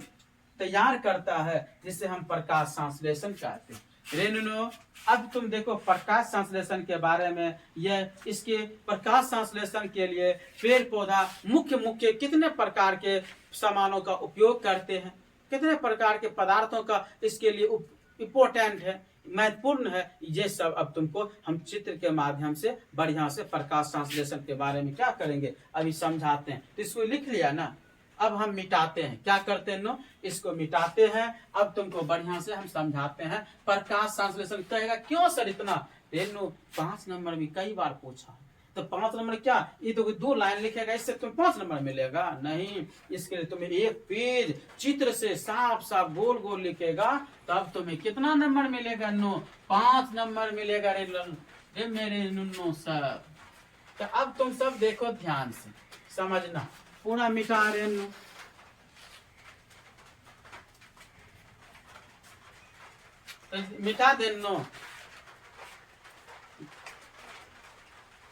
तैयार करता है, जिसे हम प्रकाश संश्लेषण कहते हैं। रेनुनो अब तुम देखो प्रकाश संश्लेषण के बारे में, यह इसके प्रकाश संश्लेषण के लिए पेड़ पौधा मुख्य कितने प्रकार के सामानों का उपयोग करते हैं, कितने प्रकार के पदार्थों का इसके लिए इम्पोर्टेंट है, महत्वपूर्ण है, ये सब अब तुमको हम चित्र के माध्यम से बढ़िया से प्रकाश संश्लेषण के बारे में क्या करेंगे, अभी समझाते हैं। तो इसको लिख लिया ना, अब हम मिटाते हैं, क्या करते हैं नो, इसको मिटाते हैं। अब तुमको बढ़िया से हम समझाते हैं प्रकाश संश्लेषण। कहेगा क्यों सर इतना, 5 नंबर में कई बार पूछा, तो 5 नंबर क्या, ये तो 2 लाइन लिखेगा, इससे तुम्हें 5 नंबर मिलेगा नहीं। इसके लिए तुम्हें 1 पेज चित्र से साफ साफ गोल गोल लिखेगा, तब तुम्हें कितना नंबर मिलेगा नो, 5 नंबर मिलेगा रे मेरे नुन्नो सर। तो अब तुम सब देखो ध्यान से, समझना। पूरा मिटा रहे नु, तो मिटा देनो।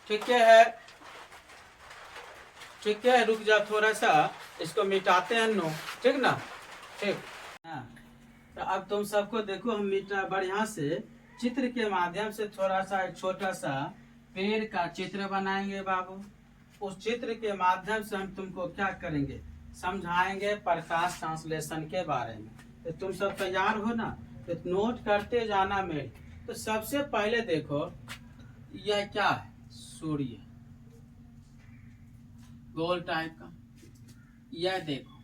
ठीक है, ठीक है, रुक जा थोड़ा सा, इसको मिटाते हैं नो, ठीक ना। ठीक, हाँ। तो अब तुम सबको देखो, हम मिटा बढ़िया से चित्र के माध्यम से थोड़ा सा एक छोटा सा पेड़ का चित्र बनाएंगे बाबू। उस चित्र के माध्यम से हम तुमको क्या करेंगे, समझाएंगे प्रकाश ट्रांसलेशन के बारे में। तो तुम सब तैयार हो ना, तो नोट करते जाना मेरे। तो सबसे पहले देखो, यह क्या है, सूर्य, गोल टाइप का। यह देखो,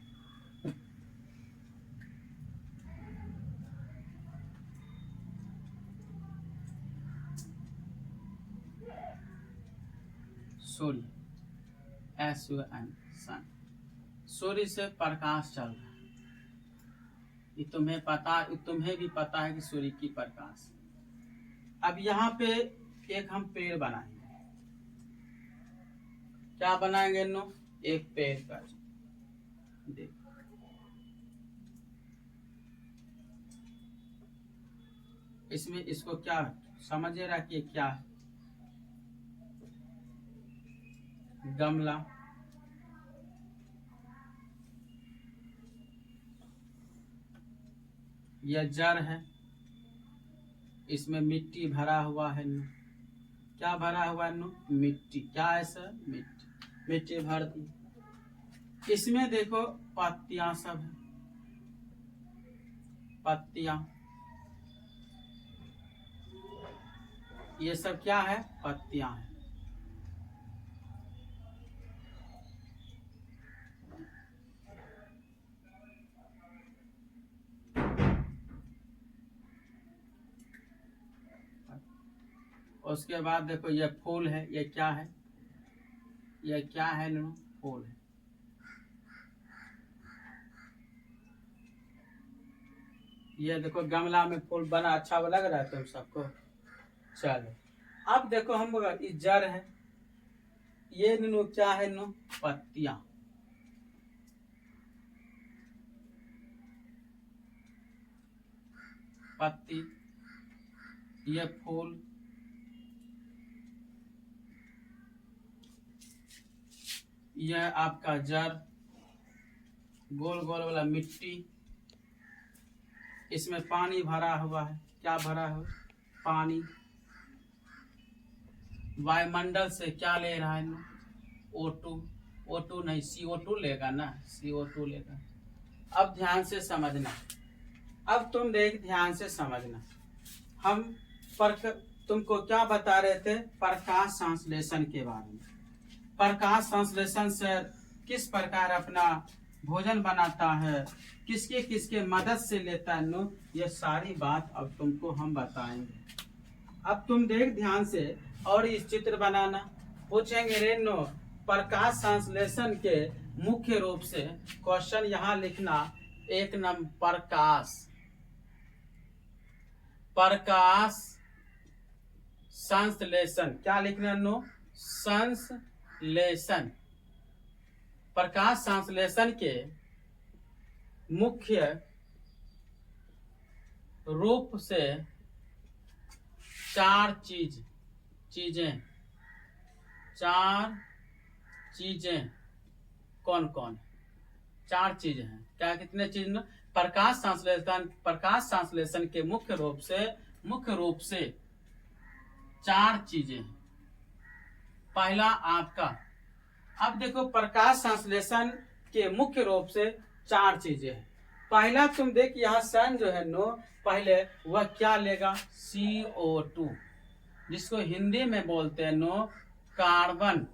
सूर्य, SUN, सन। सूर्य से प्रकाश चल रहा है, ये तुम्हें भी पता है कि सूर्य की प्रकाश। अब यहाँ पे एक हम पेड़ बनाएंगे। क्या बनाएंगे नो, एक पेड़ का। देखो, इसमें इसको क्या समझ रहा कि क्या है, गमला। यह जड़ है, इसमें मिट्टी भरा हुआ है नो। क्या भरा हुआ है नो, मिट्टी। क्या है सर, मिट्टी, मिट्टी भर दी। इसमें देखो पत्तियां सब है, पत्तियां, ये सब क्या है, पत्तियां है। उसके बाद देखो ये फूल है, ये क्या है, ये क्या है नो, फूल है। ये देखो गमला में फूल बना, अच्छा लग रहा है तुम सबको। चलो अब देखो, हम ये जड़ है, ये नो क्या है नो, पत्तियां। पत्ती, ये फूल, यह आपका जड़, गोल गोल वाला मिट्टी। इसमें पानी भरा हुआ है, क्या भरा है, पानी। वायुमंडल से क्या ले रहा है, O2, O2 नहीं, CO2 लेगा ना, CO2 लेगा। अब ध्यान से समझना, अब तुम देख ध्यान से समझना। हम तुमको क्या बता रहे थे, प्रकाश संश्लेषण के बारे में। प्रकाश संश्लेषण से किस प्रकार अपना भोजन बनाता है, किसके किसके मदद से लेता है नो, ये सारी बात अब तुमको हम बताएंगे। अब तुम देख ध्यान से, और इस चित्र बनाना। पूछेंगे रे नो, प्रकाश संश्लेषण के मुख्य रूप से क्वेश्चन यहाँ लिखना। एक नंबर, प्रकाश संश्लेषण, क्या लिखना नो, संश्लेषण। प्रकाश संश्लेषण के मुख्य रूप से चार चीजें कौन कौन, चार चीजें हैं। क्या, कितने चीज ना, प्रकाश संश्लेषण के मुख्य रूप से चार चीजें हैं। पहला आपका, अब देखो प्रकाश संश्लेषण के मुख्य रूप से चार चीजें हैं। पहला तुम देख यहाँ सन जो है नो, पहले वह क्या लेगा, CO2, जिसको हिंदी में बोलते हैं नो, कार्बन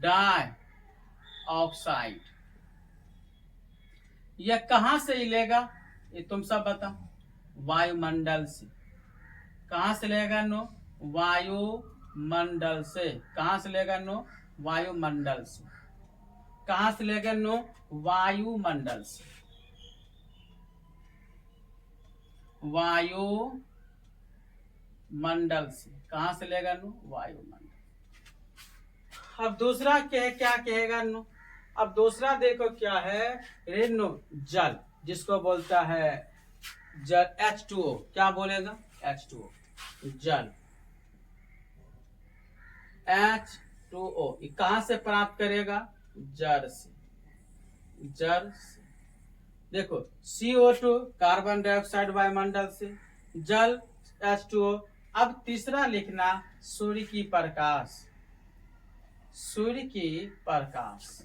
डाइऑक्साइड। यह कहां से ही लेगा, ये तुम सब बताओ। वायुमंडल से। कहां से लेगा नो, वायुमंडल से। कहां से लेगा नो, वायुमंडल से। कहां से लेगा नो, वायुमंडल से। वायुमंडल से। कहां से लेगा नो, वायुमंडल। अब दूसरा क्या कहेगा नो? अब दूसरा देखो क्या है रे नो, जल, जिसको बोलता है जल, H2O। क्या बोलेगा? H2O, जल, H2O। कहां से प्राप्त करेगा? जल से, जल से। देखो CO2 कार्बन डाइऑक्साइड वायुमंडल से, जल H2O। अब तीसरा लिखना सूर्य की प्रकाश, सूर्य की प्रकाश।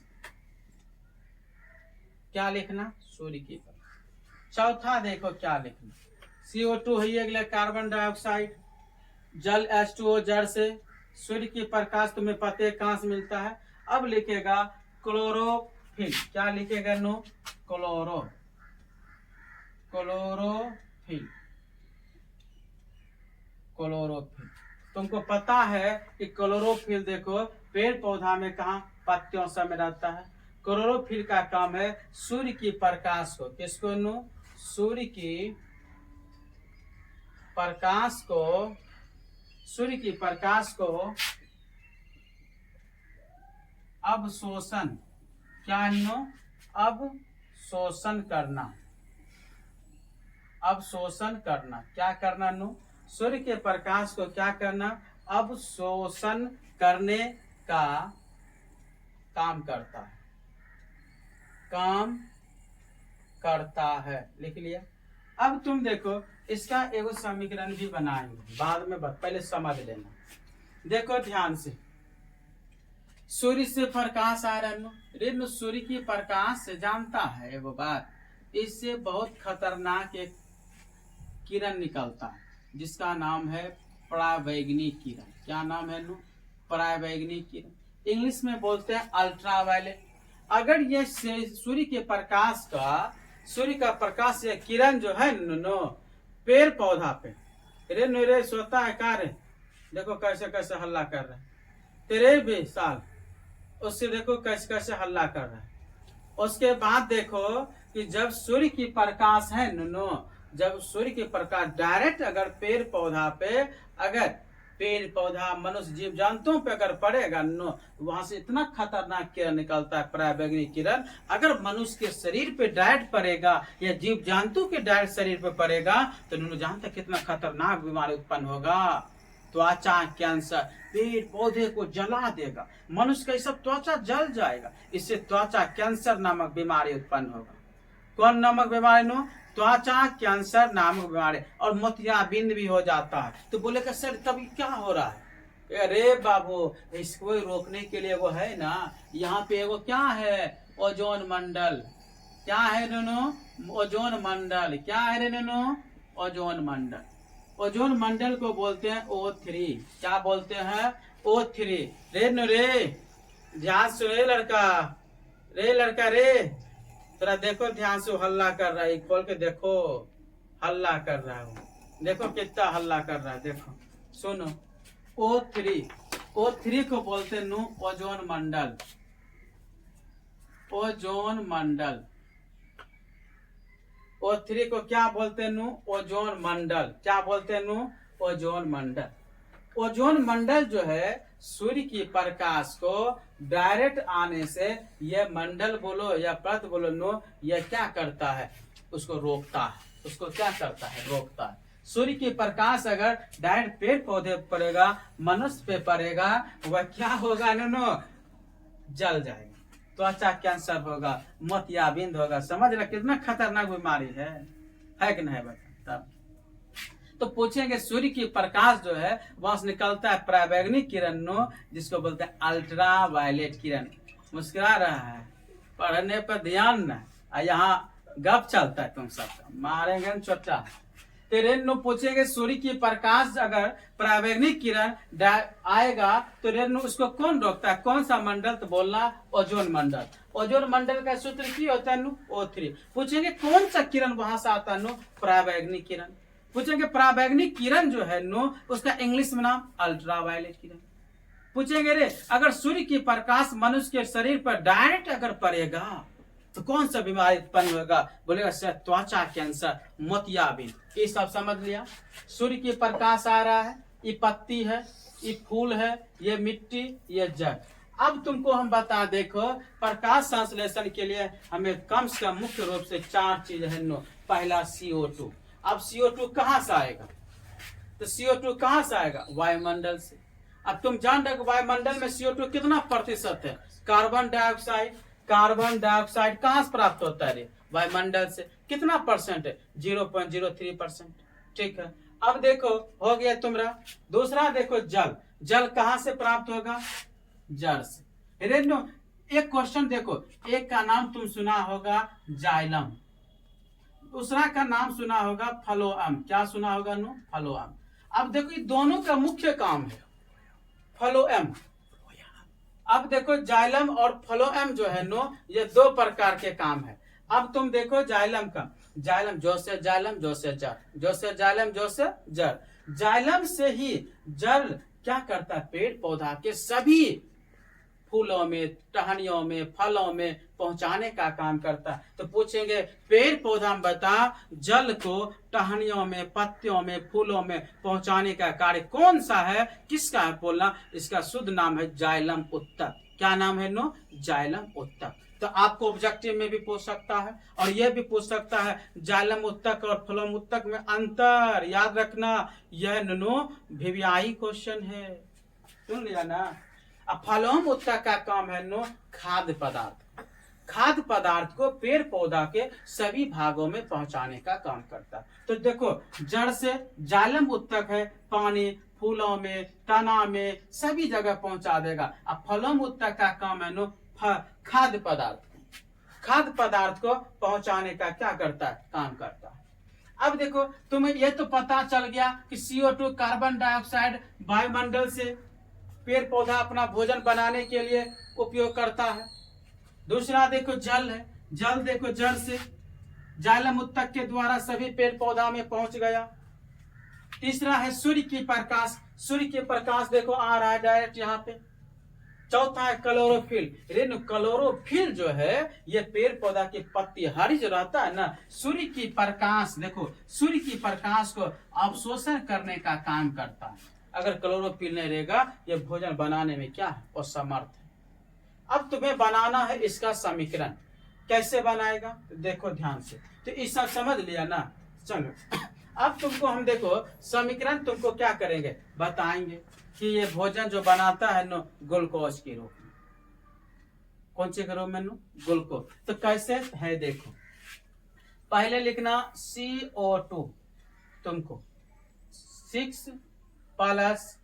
क्या लिखना? सूर्य की प्रकाश। चौथा देखो क्या लिखना, CO2 है अगले कार्बन डाइऑक्साइड, जल H2O जड़ से, सूर्य की प्रकाश तुम्हें पता है कहां से मिलता है। अब लिखेगा क्लोरोफिल। क्या लिखेगा नो? Chlorophyll, chlorophyll. तुमको पता है कि क्लोरोफिल देखो पेड़ पौधा में कहा? पत्तियों सब में रहता है। क्लोरोफिल का काम है सूर्य की प्रकाश को, किसको नो? सूर्य की प्रकाश को, सूर्य की प्रकाश को अवशोषण, क्या नो? अवशोषण करना, अवशोषण करना। क्या करना नो? सूर्य के प्रकाश को क्या करना? अवशोषण करने का काम करता है, काम करता है। लिख लिया। अब तुम देखो इसका एगो समीकरण भी बनाएंगे बाद में, पहले समझ लेना। देखो ध्यान से, सूर्य से प्रकाश आ रहा है, सूर्य की प्रकाश से जानता है एगो बात, इससे बहुत खतरनाक एक किरण निकलता है जिसका नाम है परावैंगनिक किरण। क्या नाम है नो? परावैंगनिक किरण। इंग्लिश में बोलते हैं अल्ट्रावायलेट। अगर ये सूर्य के प्रकाश का, सूर्य का प्रकाश या किरण जो है नो पेड़ पौधा पे, रे सोता है का रे, देखो कैसे कैसे हल्ला कर रहा है, तेरे भी साल उससे देखो कैसे कैसे हल्ला कर रहा है। उसके बाद देखो कि जब सूर्य की प्रकाश है नो, जब सूर्य की प्रकाश डायरेक्ट अगर पेड़ पौधा पे, अगर पेड़ पौधा मनुष्य जीव जंतुओं पे अगर पड़ेगा नो, वहां से इतना खतरनाक किरण निकलता है परावैंगनिक किरण। अगर मनुष्य के शरीर पे डायरेक्ट पड़ेगा या जीव जंतु के डायरेक्ट शरीर पे पड़ेगा तो उन्होंने जानता कितना खतरनाक बीमारी उत्पन्न होगा। त्वचा कैंसर, पेड़ पौधे को जला देगा, मनुष्य का सब त्वचा जल जाएगा, इससे त्वचा कैंसर नामक बीमारी उत्पन्न होगा। कौन नामक बीमारी नो? त्वचा कैंसर नामक बीमारी। और मोतियाबिंद भी हो जाता है। तो बोले कि सर तब क्या हो रहा है? अरे बाबू, इसको रोकने के लिए वो है ना, यहाँ पे वो क्या है? ओजोन मंडल। क्या है नो? ओजोन मंडल। क्या है नो? ओजोन मंडल। ओजोन मंडल को बोलते हैं O3। क्या बोलते हैं? O3। रे नो रे, ध्यान से रे लड़का, रे लड़का रे, तोरा देखो ध्यान से हल्ला कर रहा है, खोल के देखो हल्ला कर रहा है, देखो कितना हल्ला कर रहा है, देखो सुनो। O3, O3 को बोलते नु ओजोन मंडल, ओजोन मंडल। O3 को क्या बोलते नु? ओजोन मंडल। क्या बोलते नु? ओजोन मंडल। ओजोन मंडल जो है सूर्य की प्रकाश को डायरेक्ट आने से, यह मंडल बोलो या परत बोलो नो, यह क्या करता है? उसको रोकता है। उसको क्या करता है? रोकता है। सूर्य की प्रकाश अगर डायरेक्ट पेड़ पौधे पड़ेगा, मनुष्य पे पड़ेगा, वह क्या होगा नो? जल जाएगा, त्वचा कैंसर होगा, मोतियाबिंद होगा। समझ रहे कितना खतरनाक बीमारी है कि नहीं? बता तब तो पूछेंगे सूर्य की प्रकाश जो है वहां से निकलता है परावैंगनिक किरण नो, जिसको बोलते हैं अल्ट्रा वायलेट किरण। मुस्कुरा रहा है, पढ़ने पर ध्यान न, यहाँ गप चलता है, तुम सबका मारेंगे छोटा। तेरे नो पूछेंगे सूर्य की प्रकाश अगर परावैंगनिक किरण आएगा तो रेणु उसको कौन रोकता है? कौन सा मंडल? तो बोलना ओजोन मंडल। ओजोन मंडल का सूत्र की होता है नु? O3। पूछेंगे कौन सा किरण वहां से आता है नु? परावैंगनिक किरण। पूछेंगे परावैंगनिक किरण जो है नो, उसका इंग्लिश में नाम अल्ट्रावायलेट किरण। पूछेंगे रे अगर सूर्य की प्रकाश मनुष्य के शरीर पर डायरेक्ट अगर पड़ेगा तो कौन सा बीमारी उत्पन्न होगा? बोलेगा त्वचा कैंसर, मोतियाबिंद। ये सब समझ लिया। सूर्य की प्रकाश आ रहा है, ये पत्ती है, ये फूल है, ये मिट्टी, ये जड़। अब तुमको हम बता, देखो प्रकाश संश्लेषण के लिए हमें कम से कम मुख्य रूप से 4 चीज है नो। पहला CO2। अब CO2 कहाँ से आएगा? तो CO2 कहाँ से आएगा? वायुमंडल से। अब तुम जान रहे हो वायुमंडल में CO2 कितना प्रतिशत है? Carbon dioxide. कार्बन डाइऑक्साइड कहाँ से प्राप्त होता है रे? वायुमंडल से। कितना परसेंट है? 0.03%। ठीक है। अब देखो हो गया तुम्हारा। दूसरा देखो जल। जल कहाँ से प्राप्त होगा? जल से। रेनो एक क्वेश्चन देखो, एक का नाम तुम सुना होगा जाइलम, दूसरा का नाम सुना होगा फ्लोएम। क्या सुना होगा नो? फ्लोएम। अब देखो ये दोनों का मुख्य काम है फ्लोएम। अब देखो जाइलम और फ्लोएम जो है नो, ये 2 प्रकार के काम है। अब तुम देखो जाइलम का, जाइलम जो से जाइलम, जो से जड़, जो से जाइलम, जो से जड़। जाइलम से ही जल क्या करता है? पेड़ पौधा के सभी फूलों में, टहनियों में, फलों में पहुंचाने का काम करता है। तो पूछेंगे पेड़ पौधा में बता, जल को टहनियों में, पत्तियों में, फूलों में पहुंचाने का कार्य कौन सा है? किसका है बोलना? इसका शुद्ध नाम है जाइलम उत्तक। क्या नाम है नो? जाइलम उत्तक। तो आपको ऑब्जेक्टिव में भी पूछ सकता है और यह भी पूछ सकता है जाइलम उत्तक और फ्लोएम उत्तक में अंतर। याद रखना, यह नो वीवीआई क्वेश्चन है, सुन लिया ना। अब फ्लोएम उत्तक का काम है नो खाद्य पदार्थ। खाद्य पदार्थ को पेड़ पौधा के सभी भागों में पहुंचाने का काम करता है। तो देखो जड़ से जाइलम उत्तक है, पानी, फूलों में, तना में, सभी जगह पहुंचा देगा। अब फ्लोएम उत्तक का काम है नो खाद्य पदार्थ, खाद्य पदार्थ को पहुंचाने का क्या करता है? काम करता है। अब देखो तुम्हें यह तो पता चल गया कि CO2 कार्बन डाइऑक्साइड वायुमंडल से पेड़ पौधा अपना भोजन बनाने के लिए उपयोग करता है। दूसरा देखो जल है। जल देखो जड़ से जाइलम उत्तक के द्वारा सभी पेड़ पौधा में पहुंच गया। तीसरा है सूर्य की प्रकाश। सूर्य के प्रकाश देखो आ रहा है डायरेक्ट यहाँ पे। चौथा है क्लोरोफिल। क्लोरोफिल जो है ये पेड़ पौधा की पत्ती हरी जो रहता है ना, सूर्य की प्रकाश, देखो सूर्य की प्रकाश को अवशोषण करने का काम करता है। अगर क्लोरोफिल नहीं रहेगा ये भोजन बनाने में क्या है? असमर्थ है। अब तुम्हें बनाना है इसका समीकरण। कैसे बनाएगा? तो देखो ध्यान से। तो इस सब समझ लिया ना? चलो अब तुमको हम देखो समीकरण तुमको क्या करेंगे? बताएंगे कि ये भोजन जो बनाता है नो ग्लूकोज के रूप में। कौन से के रूप में नो? ग्लूकोज। तो कैसे है देखो, पहले लिखना CO2 तुमको 6 प्लस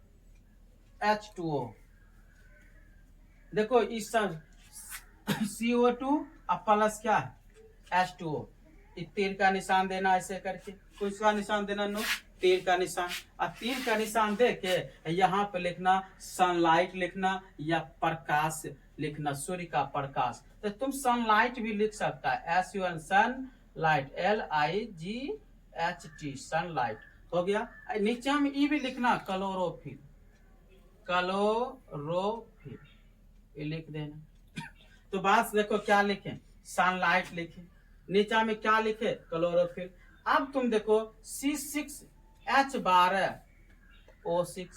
H2O। देखो इस सब CO2 और प्लस क्या है? H2O। तीर का निशान देना ऐसे करके। किसका निशान देना नो? तीर का निशान। और तीर का निशान दे के यहाँ पे लिखना सनलाइट लिखना या प्रकाश लिखना, सूर्य का प्रकाश। तो तुम सनलाइट भी लिख सकता है, SUN सनलाइट, LIGHT सनलाइट हो गया। नीचे में ई भी लिखना क्लोरोफिल, क्लोरोफिल ये लिख देना। तो बात देखो क्या लिखे? सनलाइट लिखे, नीचा में क्या लिखे? क्लोरोफिल। अब तुम देखो C6H12O6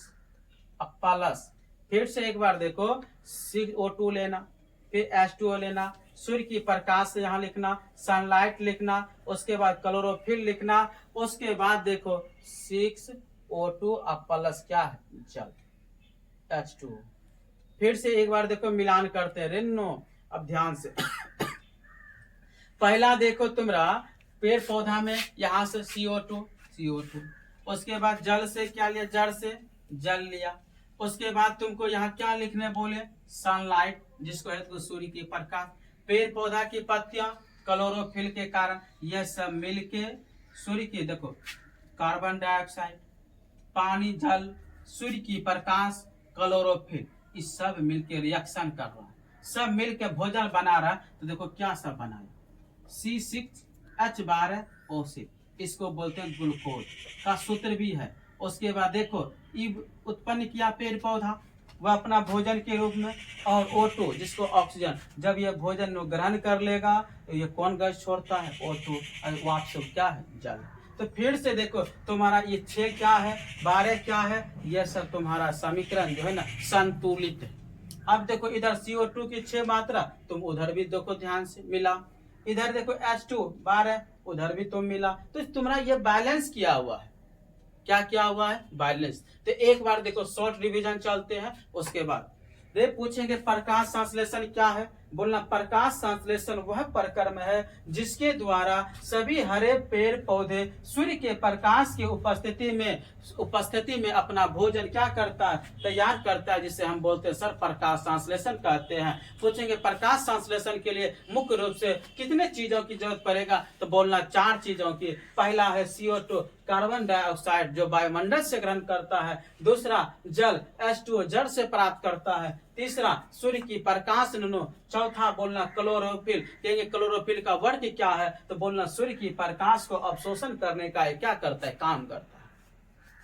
प्लस, फिर से एक बार देखो CO2 लेना, फिर H2O लेना, सूर्य की प्रकाश से यहाँ लिखना, सनलाइट लिखना, उसके बाद क्लोरोफिल लिखना, उसके बाद देखो 6O2 प्लस क्या है? जल, H2O। फिर से एक बार देखो मिलान करते हैं रेनो। अब ध्यान से पहला देखो तुम्हारा पेड़ पौधा में यहाँ से CO2, उसके बाद जल से क्या लिया? जड़ से जल लिया। उसके बाद तुमको यहाँ क्या लिखने बोले? सनलाइट, जिसको है तो सूर्य की प्रकाश। पेड़ पौधा की पत्तियां क्लोरोफिल के कारण यह सब मिलके सूर्य की, देखो कार्बन डाइऑक्साइड, पानी, जल, सूर्य की प्रकाश, क्लोरोफिल, इस सब मिलके रिएक्शन कर रहा है, सब मिलके भोजन बना रहा है। तो देखो क्या सब बनाया? C6H12O6, इसको बोलते हैं ग्लूकोज का सूत्र भी है। उसके बाद देखो इब उत्पन्न किया पेड़ पौधा, वह अपना भोजन के रूप में, और O2 जिसको ऑक्सीजन, जब यह भोजन ग्रहण कर लेगा तो ये कौन गैस छोड़ता है? O2। वापस क्या है? जल। तो फिर से देखो तुम्हारा ये 6 क्या है, 12 क्या है, यह सब तुम्हारा समीकरण जो है ना संतुलित है। अब देखो इधर CO2 की 6 मात्रा, तुम उधर भी देखो ध्यान से मिला। इधर देखो H2 12, उधर भी तुम मिला। तो तुम्हारा ये बैलेंस किया हुआ है। क्या किया हुआ है? बैलेंस। तो एक बार देखो शॉर्ट रिवीजन चलते हैं, उसके बाद वे पूछेंगे प्रकाश संश्लेषण क्या है। बोलना प्रकाश संश्लेषण वह प्रक्रम है जिसके द्वारा सभी हरे पेड़ पौधे सूर्य के प्रकाश की उपस्थिति में अपना भोजन क्या करता है? तैयार करता है, जिसे हम बोलते हैं सर प्रकाश संश्लेषण कहते हैं। पूछेंगे प्रकाश संश्लेषण के लिए मुख्य रूप से कितने चीजों की जरूरत पड़ेगा? तो बोलना 4 चीजों की। पहला है CO2 कार्बन डाइऑक्साइड जो वायुमंडल से ग्रहण करता है। दूसरा जल H2O जल से प्राप्त करता है। तीसरा सूर्य की प्रकाश ननो। चौथा बोलना क्लोरोफिल। कहेंगे क्लोरोफिल का वर्ग क्या है? तो बोलना सूर्य की प्रकाश को अवशोषण करने का क्या करता है? काम करता है।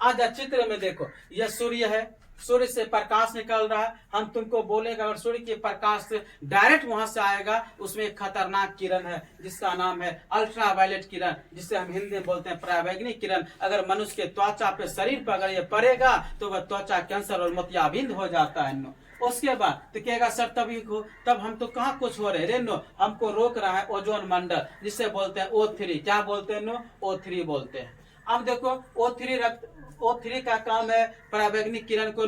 आज चित्र में देखो, यह सूर्य है, सूर्य से प्रकाश निकल रहा है। हम तुमको बोलेगा अगर सूर्य के प्रकाश से डायरेक्ट वहां से आएगा, उसमें एक खतरनाक किरण है जिसका नाम है अल्ट्रावायलेट किरण, जिसे हम हिंदी में बोलते हैं पराबैंगनी किरण। अगर मनुष्य के त्वचा पे, शरीर पर अगर ये पड़ेगा तो वह त्वचा कैंसर और मोतियाबिंद हो जाता है। उसके बाद तो कहेगा सर तब हम तो कहाँ कुछ हो रहे नो, हमको रोक रहा है ओजोन मंडल, जिसे बोलते हैं O3। क्या बोलते हैं नो? O3 बोलते हैं। अब देखो O3 का काम है पराबैंगनी किरण को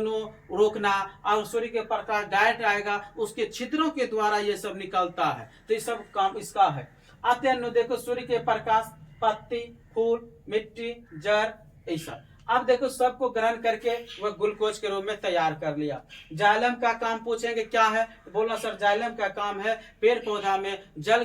रोकना, और सूर्य के प्रकाश डायरेक्ट आएगा, उसके छिद्रों के द्वारा ये सब निकलता है। तो ये सब काम इसका है। आते हैं देखो सूर्य के प्रकाश पत्ती, फूल, मिट्टी, जड़, ऐसा। अब देखो सबको ग्रहण करके वह ग्लूकोज के रूप में तैयार कर लिया। जाइलम का काम पूछेंगे क्या है? बोलना सर जाइलम का काम है पेड़ पौधा में जल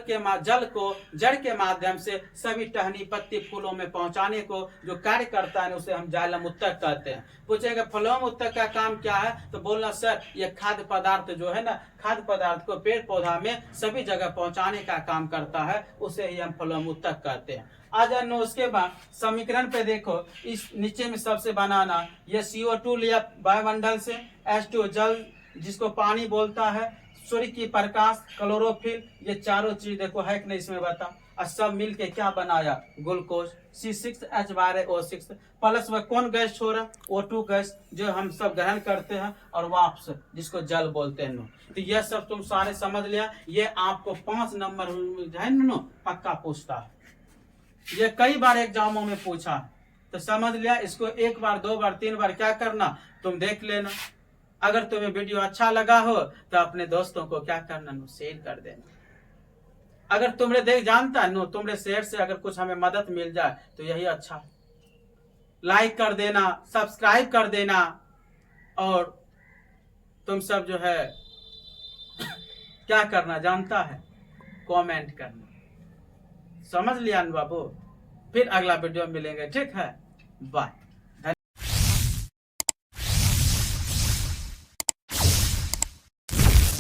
को जड़ के माध्यम से सभी टहनी, पत्ती, फूलों में पहुंचाने को जो कार्य करता है उसे हम जाइलम उत्तक कहते हैं। पूछेगा फ्लोएम उत्तक का काम क्या है? तो बोलना सर ये खाद्य पदार्थ जो है ना, खाद्य पदार्थ को पेड़ पौधा में सभी जगह पहुंचाने का काम करता है, उसे ही हम फ्लोएम उत्तक कहते हैं। आ जानो उसके बाद समीकरण पे देखो, इस नीचे में सबसे बनाना, ये CO2 लिया वायुमंडल से, H2 जल जिसको पानी बोलता है, सूर्य की प्रकाश, क्लोरोफिल, ये चारों चीज देखो है कि नहीं इसमें बता। और सब मिल के क्या बनाया? ग्लूकोज C6H12O6 प्लस वह कौन गैस छोड़ा? O2 गैस जो हम सब ग्रहण करते हैं, और वाष्प जिसको जल बोलते हैं। तो यह सब तुम सारे समझ लिया। ये आपको 5 नंबर है नो पक्का पूछता है, ये कई बार एग्जामों में पूछा है। तो समझ लिया। इसको 1 बार 2 बार 3 बार क्या करना, तुम देख लेना। अगर तुम्हें वीडियो अच्छा लगा हो तो अपने दोस्तों को क्या करना, शेयर कर देना। अगर तुमने देख जानता है तुमने शेयर से अगर कुछ हमें मदद मिल जाए तो यही अच्छा है। लाइक कर देना, सब्सक्राइब कर देना, और तुम सब जो है क्या करना जानता है? कमेंट करना। समझ लिया बाबू। फिर अगला वीडियो मिलेंगे, ठीक है? बाय।